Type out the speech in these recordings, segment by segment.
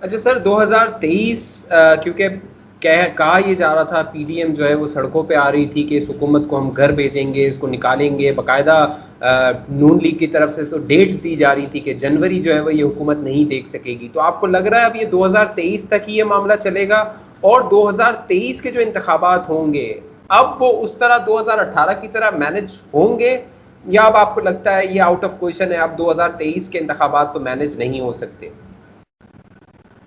اچھا سر، 2023 کیونکہ کہا یہ جا رہا تھا، پی ڈی ایم جو ہے وہ سڑکوں پہ آ رہی تھی کہ اس حکومت کو ہم گھر بھیجیں گے، اس کو نکالیں گے، باقاعدہ نون لیگ کی طرف سے تو ڈیٹس دی جا رہی تھی کہ جنوری جو ہے وہ یہ حکومت نہیں دیکھ سکے گی. تو آپ کو لگ رہا ہے اب یہ 2023 تک ہی یہ معاملہ چلے گا، اور 2023 کے جو انتخابات ہوں گے اب وہ اس طرح 2018 کی طرح مینج ہوں گے، یا اب آپ کو لگتا ہے یہ آؤٹ آف کویشن ہے، اب 2023 کے انتخابات تو مینج نہیں ہو سکتے؟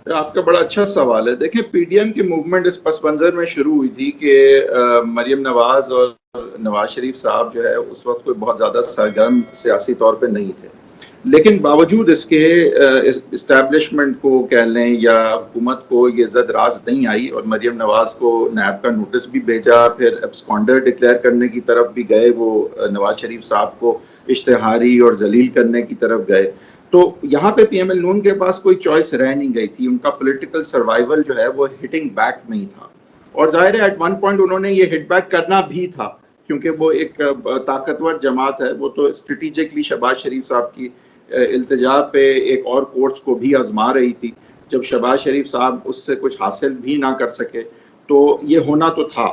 آپ کا بڑا اچھا سوال ہے. دیکھیں، پی ڈی ایم کی موومنٹ اس پس منظر میں شروع ہوئی تھی کہ مریم نواز اور نواز شریف صاحب جو ہے اس وقت کوئی بہت زیادہ سرگرم سیاسی طور پہ نہیں تھے، لیکن باوجود اس کے اسٹیبلشمنٹ کو کہہ لیں یا حکومت کو یہ زد راز نہیں آئی، اور مریم نواز کو نیب کا نوٹس بھی بھیجا، پھر ایبسکانڈر ڈکلیئر کرنے کی طرف بھی گئے، وہ نواز شریف صاحب کو اشتہاری اور ذلیل کرنے کی طرف گئے. تو یہاں پہ پی ایم ایل نون کے پاس کوئی چوائس رہ نہیں گئی تھی. ان کا پولیٹیکل سروائیول جو ہے وہ ہٹنگ بیک میں ہی تھا، اور ظاہر ہے ایٹ ون پوائنٹ انہوں نے یہ ہٹ بیک کرنا بھی تھا، کیونکہ وہ ایک طاقتور جماعت ہے. وہ تو اسٹریٹجکلی شہباز شریف صاحب کی التجا پہ ایک اور کورس کو بھی آزما رہی تھی. جب شہباز شریف صاحب اس سے کچھ حاصل بھی نہ کر سکے تو یہ ہونا تو تھا،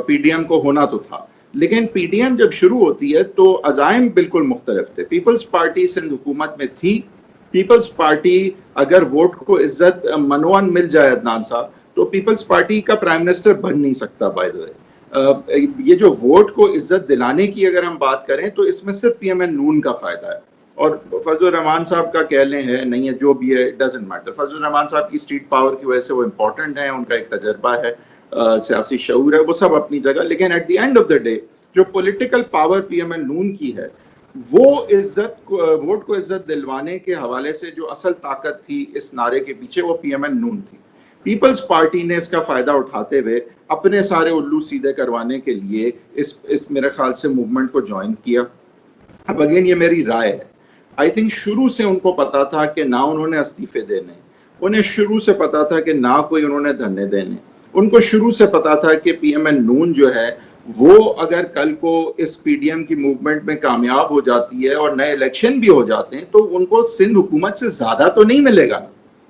پی ڈی ایم کو ہونا تو تھا. لیکن پی ڈی ایم جب شروع ہوتی ہے تو عزائم بالکل مختلف تھے. پیپلز پارٹی سندھ حکومت میں تھی. پیپلز پارٹی اگر ووٹ کو عزت منوان مل جائے عدنان صاحب تو پیپلز پارٹی کا پرائم منسٹر بن نہیں سکتا. بائی دا وے، یہ جو ووٹ کو عزت دلانے کی اگر ہم بات کریں تو اس میں صرف پی ایم ایل نون کا فائدہ ہے. اور فضل الرحمان صاحب کا کہہ لیں ہے نہیں ہے، جو بھی ہے ڈزنٹ میٹر. فضل الرحمان صاحب کی اسٹریٹ پاور کی وجہ سے وہ امپورٹنٹ ہیں، ان کا ایک تجربہ ہے، سیاسی شعور ہے، وہ سب اپنی جگہ. لیکن at the end of the day جو political power P M L نون کی ہے، وہ عزت ووٹ کو عزت دلوانے کے حوالے سے جو اصل طاقت تھی اس نعرے کے پیچھے، وہ پی ایم ایل نون تھی. پیپلز پارٹی نے اس کا فائدہ اٹھاتے ہوئے اپنے سارے الو سیدھے کروانے کے لیے اس میرے خیال سے موومنٹ کو جوائن کیا. اب اگین یہ میری رائے ہے، آئی تھنک شروع سے ان کو پتا تھا کہ نہ انہوں نے استعفے دینے، انہیں شروع سے پتا تھا کہ نہ کوئی انہوں نے دھرنے دینے. ان کو شروع سے پتا تھا کہ پی ایم ایل نون جو ہے وہ اگر کل کو اس پی ڈی ایم کی موومنٹ میں کامیاب ہو جاتی ہے اور نئے الیکشن بھی ہو جاتے ہیں تو ان کو سندھ حکومت سے زیادہ تو نہیں ملے گا.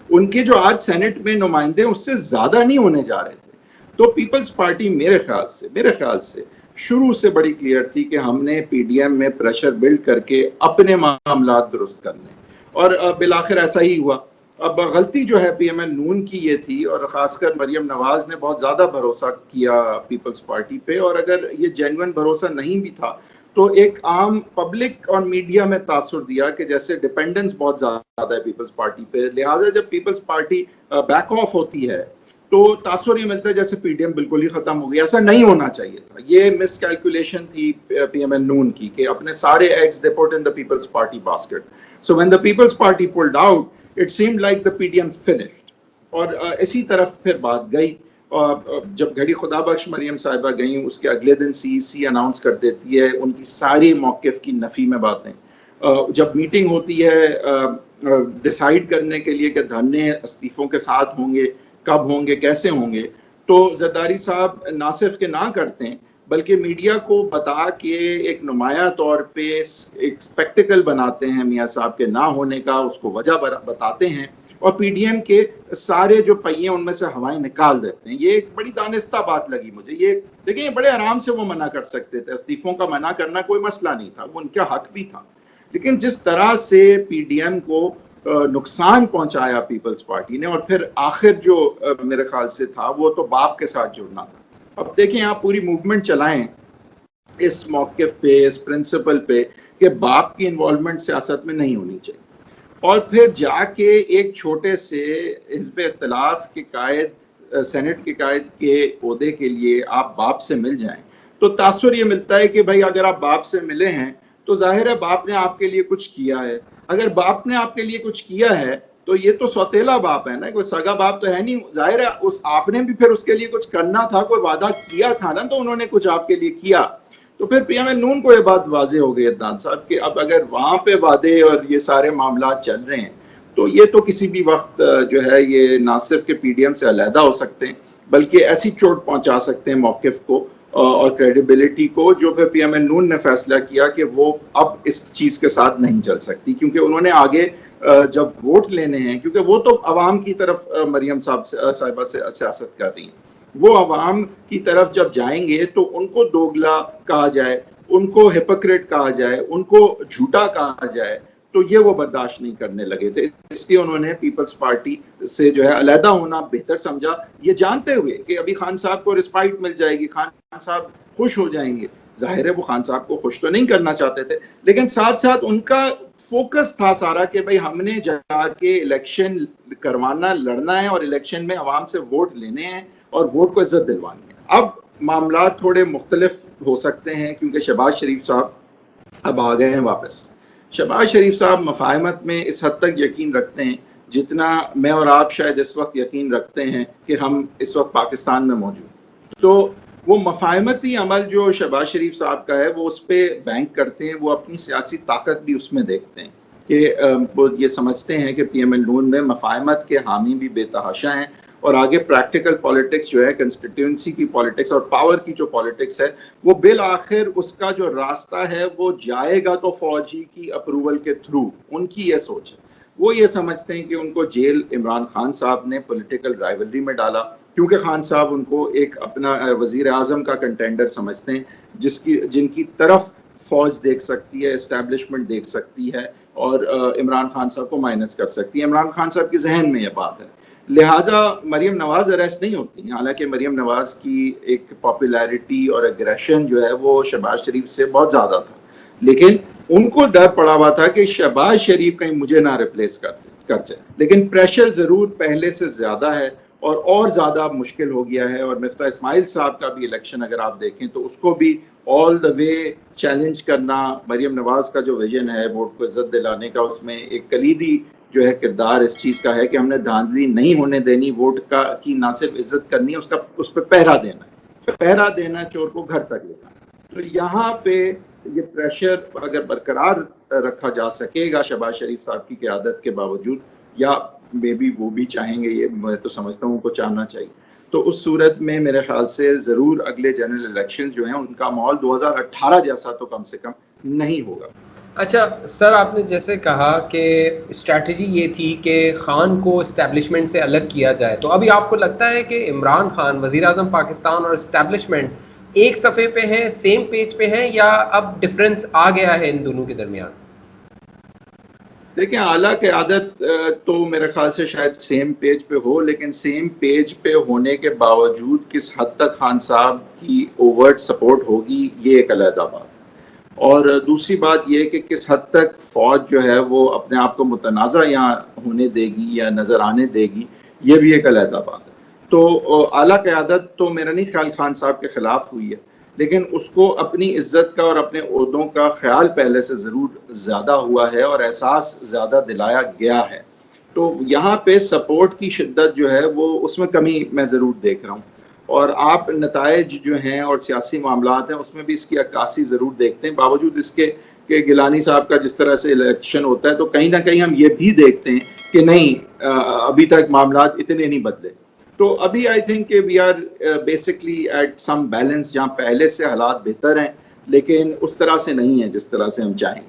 ان کے جو آج سینٹ میں نمائندے اس سے زیادہ نہیں ہونے جا رہے تھے. تو پیپلز پارٹی میرے خیال سے شروع سے بڑی کلیئر تھی کہ ہم نے پی ڈی ایم میں پریشر بلڈ کر کے اپنے معاملات درست کرنے، اور بالآخر ایسا ہی ہوا. اب غلطی جو ہے پی ایم ایل نون کی یہ تھی، اور خاص کر مریم نواز نے بہت زیادہ بھروسہ کیا پیپلز پارٹی پہ، اور اگر یہ جینوئن بھروسہ نہیں بھی تھا تو ایک عام پبلک اور میڈیا میں تاثر دیا کہ جیسے ڈیپینڈنس بہت زیادہ ہے پیپلز پارٹی پہ، لہٰذا جب پیپلز پارٹی بیک آف ہوتی ہے تو تاثر یہ ملتا ہے جیسے پی ڈی ایم بالکل ہی ختم ہو گیا. ایسا نہیں ہونا چاہیے تھا. یہ مس کیلکولیشن تھی پی ایم ایل نون کی کہ اپنے سارے eggs they put in the Peoples Party basket. So when the Peoples Party pulled out it seemed like the P D M finished. اور اسی طرف پھر بات گئی. جب گھڑی خدا بخش مریم صاحبہ گئیں اس کے اگلے دن سی اناؤنس کر دیتی ہے ان کی ساری موقف کی نفی میں باتیں. جب میٹنگ ہوتی ہے ڈیسائیڈ کرنے کے لیے کہ دھرنے استعفوں کے ساتھ ہوں گے، کب ہوں گے، کیسے ہوں گے، تو زرداری صاحب نہ صرف کہ نہ کرتے ہیں بلکہ میڈیا کو بتا کے ایک نمایاں طور پہ ایک سپیکٹیکل بناتے ہیں میاں صاحب کے نہ ہونے کا، اس کو وجہ بتاتے ہیں، اور پی ڈی ایم کے سارے جو پہیے ان میں سے ہوائیں نکال دیتے ہیں. یہ ایک بڑی دانستہ بات لگی مجھے. یہ دیکھیں بڑے آرام سے وہ منع کر سکتے تھے، استعفوں کا منع کرنا کوئی مسئلہ نہیں تھا، وہ ان کا حق بھی تھا. لیکن جس طرح سے پی ڈی ایم کو نقصان پہنچایا پیپلز پارٹی نے، اور پھر آخر جو میرے خیال سے تھا وہ تو باپ کے ساتھ جڑنا تھا. اب دیکھیں آپ پوری موومنٹ چلائیں اس موقف پہ، اس پرنسپل پہ کہ باپ کی انوالومنٹ سیاست میں نہیں ہونی چاہیے، اور پھر جا کے ایک چھوٹے سے حزب اختلاف کے قائد، سینٹ کے قائد کے عہدے کے لیے آپ باپ سے مل جائیں تو تاثر یہ ملتا ہے کہ بھائی اگر آپ باپ سے ملے ہیں تو ظاہر ہے باپ نے آپ کے لیے کچھ کیا ہے. اگر باپ نے آپ کے لیے کچھ کیا ہے تو یہ تو سوتیلا باپ ہے نا، کوئی سگا باپ تو ہے نہیں. ظاہر ہے آپ نے بھی پھر اس کے لیے کچھ کرنا تھا، کوئی وعدہ کیا تھا نا، تو انہوں نے کچھ آپ کے لیے کیا. تو پھر پی ایم ایل نون کو یہ بات واضح ہو گئی عدنان صاحب کہ اب اگر وہاں پہ وعدے اور یہ سارے معاملات چل رہے ہیں تو یہ تو کسی بھی وقت جو ہے یہ نہ صرف کہ پی ڈی ایم سے علیحدہ ہو سکتے ہیں بلکہ ایسی چوٹ پہنچا سکتے ہیں موقف کو اور کریڈیبلٹی کو، جو پھر پی ایم ایل نون نے فیصلہ کیا کہ وہ اب اس چیز کے ساتھ نہیں چل سکتی، کیونکہ انہوں نے آگے جب ووٹ لینے ہیں، کیونکہ وہ تو عوام کی طرف مریم صاحبہ سے سیاست کر رہی ہیں، وہ عوام کی طرف جب جائیں گے تو ان کو دوگلا کہا جائے، ان کو ہپوکریٹ کہا جائے، ان کو جھوٹا کہا جائے، تو یہ وہ برداشت نہیں کرنے لگے تھے. اس لیے انہوں نے پیپلز پارٹی سے جو ہے علیحدہ ہونا بہتر سمجھا، یہ جانتے ہوئے کہ ابھی خان صاحب کو رسپائٹ مل جائے گی، خان صاحب خوش ہو جائیں گے. ظاہر ہے وہ خان صاحب کو خوش تو نہیں کرنا چاہتے تھے، لیکن ساتھ ساتھ ان کا فوکس تھا سارا کہ بھئی ہم نے جا کے الیکشن کروانا، لڑنا ہے، اور الیکشن میں عوام سے ووٹ لینے ہیں اور ووٹ کو عزت دلوانی ہے. اب معاملات تھوڑے مختلف ہو سکتے ہیں کیونکہ شہباز شریف صاحب اب آ گئے ہیں واپس. شہباز شریف صاحب مفاہمت میں اس حد تک یقین رکھتے ہیں جتنا میں اور آپ شاید اس وقت یقین رکھتے ہیں کہ ہم اس وقت پاکستان میں موجود. تو وہ مفاہمتی عمل جو شہباز شریف صاحب کا ہے وہ اس پہ بینک کرتے ہیں، وہ اپنی سیاسی طاقت بھی اس میں دیکھتے ہیں کہ وہ یہ سمجھتے ہیں کہ پی ایم ایل نون میں مفاہمت کے حامی بھی بے تحاشا ہیں، اور آگے پریکٹیکل پالیٹکس جو ہے، کنسٹیٹیوئنسی کی پالیٹکس اور پاور کی جو پالیٹکس ہے، وہ بالآخر اس کا جو راستہ ہے وہ جائے گا تو فوجی کی اپروول کے تھرو. ان کی یہ سوچ ہے. وہ یہ سمجھتے ہیں کہ ان کو جیل عمران خان صاحب نے پولیٹیکل رائیولری میں ڈالا کیونکہ خان صاحب ان کو ایک اپنا وزیر اعظم کا کنٹینڈر سمجھتے ہیں جن کی طرف فوج دیکھ سکتی ہے، اسٹیبلشمنٹ دیکھ سکتی ہے، اور عمران خان صاحب کو مائنس کر سکتی ہے. عمران خان صاحب کے ذہن میں یہ بات ہے. لہٰذا مریم نواز اریسٹ نہیں ہوتی، حالانکہ مریم نواز کی ایک پاپولیرٹی اور اگریشن جو ہے وہ شہباز شریف سے بہت زیادہ تھا، لیکن ان کو ڈر پڑا ہوا تھا کہ شہباز شریف کہیں مجھے نہ ریپلیس کر جائے. لیکن پریشر ضرور پہلے سے زیادہ ہے اور زیادہ مشکل ہو گیا ہے. اور مفتاح اسماعیل صاحب کا بھی الیکشن اگر آپ دیکھیں تو اس کو بھی آل دا وے چیلنج کرنا، مریم نواز کا جو ویژن ہے ووٹ کو عزت دلانے کا، اس میں ایک کلیدی جو ہے کردار اس چیز کا ہے کہ ہم نے دھاندلی نہیں ہونے دینی، ووٹ کی نہ صرف عزت کرنی ہے، اس پہ پہرا دینا، چور کو گھر تک لے جانا. تو یہاں پہ یہ پریشر اگر برقرار رکھا جا سکے گا شہباز شریف صاحب کی قیادت کے باوجود، یا مے بی وہ بھی چاہیں گے، یہ میں تو سمجھتا ہوں ان کو چاہنا چاہیے، تو اس صورت میں میرے خیال سے ضرور اگلے جنرل الیکشن جو ہیں ان کا ماحول 2018 جیسا تو کم سے کم نہیں ہوگا. اچھا سر، آپ نے جیسے کہا کہ اسٹریٹجی یہ تھی کہ خان کو اسٹیبلشمنٹ سے الگ کیا جائے، تو ابھی آپ کو لگتا ہے کہ عمران خان وزیر اعظم پاکستان اور اسٹیبلشمنٹ ایک صفحے پہ ہیں، سیم پیج پہ ہیں، یا اب ڈفرنس آ گیا ہے ان دونوں کے درمیان؟ دیکھیں اعلیٰ قیادت تو میرے خیال سے شاید سیم پیج پہ ہو، لیکن سیم پیج پہ ہونے کے باوجود کس حد تک خان صاحب کی اوورٹ سپورٹ ہوگی یہ ایک علیحدہ بات. اور دوسری بات یہ کہ کس حد تک فوج جو ہے وہ اپنے آپ کو متنازع یہاں ہونے دے گی یا نظر آنے دے گی، یہ بھی ایک علیحدہ بات ہے. تو اعلیٰ قیادت تو میرا نہیں خیال خان صاحب کے خلاف ہوئی ہے، لیکن اس کو اپنی عزت کا اور اپنے عہدوں کا خیال پہلے سے ضرور زیادہ ہوا ہے اور احساس زیادہ دلایا گیا ہے. تو یہاں پہ سپورٹ کی شدت جو ہے وہ اس میں کمی میں ضرور دیکھ رہا ہوں. اور آپ نتائج جو ہیں اور سیاسی معاملات ہیں اس میں بھی اس کی عکاسی ضرور دیکھتے ہیں، باوجود اس کے کہ گیلانی صاحب کا جس طرح سے الیکشن ہوتا ہے تو کہیں نہ کہیں ہم یہ بھی دیکھتے ہیں کہ نہیں ابھی تک معاملات اتنے نہیں بدلے. تو ابھی آئی تھنک کہ we are basically at some balance, جہاں پہلے سے حالات بہتر ہیں لیکن اس طرح سے نہیں ہیں جس طرح سے ہم چاہیں.